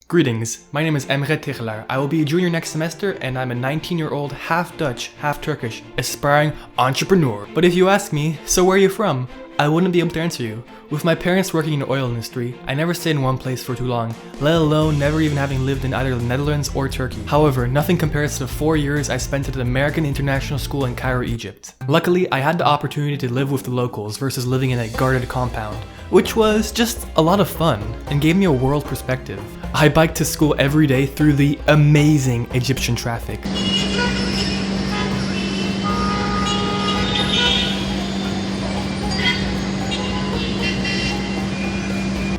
Greetings, my name is Emre Tichelaar. I will be a junior next semester and I'm a 19-year-old half Dutch, half Turkish, aspiring entrepreneur. But if you ask me, so where are you from? I wouldn't be able to answer you. With my parents working in the oil industry, I never stayed in one place for too long, let alone never even having lived in either the Netherlands or Turkey. However, nothing compares to the 4 years I spent at an American international school in Cairo, Egypt. Luckily, I had the opportunity to live with the locals versus living in a guarded compound, which was just a lot of fun and gave me a world perspective. I biked to school every day through the amazing Egyptian traffic.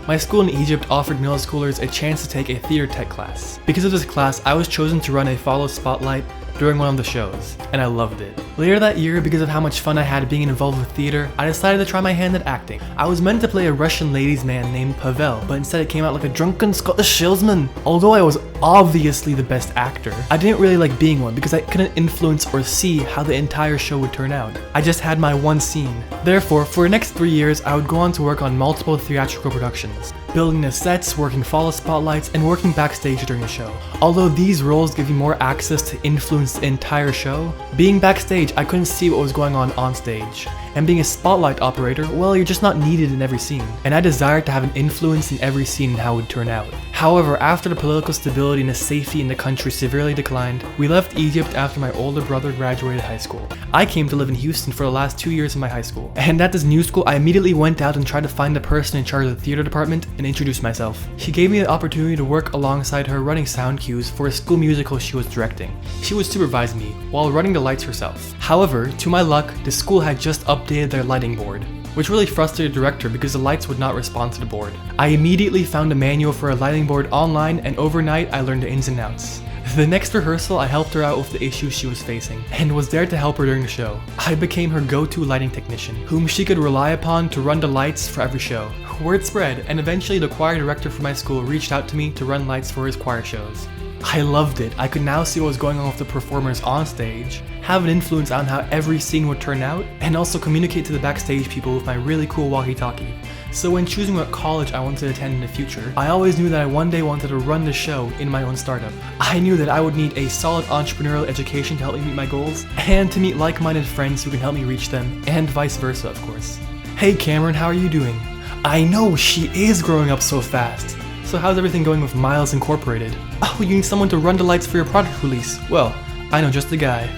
My school in Egypt offered middle schoolers a chance to take a theater tech class. Because of this class, I was chosen to run a follow spotlight during one of the shows, and I loved it. Later that year, because of how much fun I had being involved with theater, I decided to try my hand at acting. I was meant to play a Russian ladies' man named Pavel, but instead it came out like a drunken Scottish salesman. Although I was obviously the best actor, I didn't really like being one because I couldn't influence or see how the entire show would turn out. I just had my one scene. Therefore, for the next 3 years, I would go on to work on multiple theatrical productions, building the sets, working follow spotlights, and working backstage during the show. Although these roles give you more access to influence the entire show, being backstage, I couldn't see what was going on stage. And being a spotlight operator, well, you're just not needed in every scene. And I desired to have an influence in every scene and how it would turn out. However, after the political stability and the safety in the country severely declined, we left Egypt after my older brother graduated high school. I came to live in Houston for the last 2 years of my high school. And at this new school, I immediately went out and tried to find the person in charge of the theater department and introduce myself. She gave me the opportunity to work alongside her running sound cues for a school musical she was directing. She would supervise me while running the lights herself. However, to my luck, the school had just updated their lighting board, which really frustrated the director because the lights would not respond to the board. I immediately found a manual for a lighting board online, and overnight I learned the ins and outs. The next rehearsal, I helped her out with the issues she was facing, and was there to help her during the show. I became her go-to lighting technician, whom she could rely upon to run the lights for every show. Word spread, and eventually the choir director for my school reached out to me to run lights for his choir shows. I loved it. I could now see what was going on with the performers on stage, have an influence on how every scene would turn out, and also communicate to the backstage people with my really cool walkie-talkie. So when choosing what college I wanted to attend in the future, I always knew that I one day wanted to run the show in my own startup. I knew that I would need a solid entrepreneurial education to help me meet my goals, and to meet like-minded friends who can help me reach them, and vice versa, of course. Hey Cameron, how are you doing? I know, she is growing up so fast. So how's everything going with Miles Incorporated? Oh, you need someone to run the lights for your product release. Well, I know just the guy.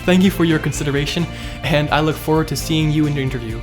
Thank you for your consideration, and I look forward to seeing you in your interview.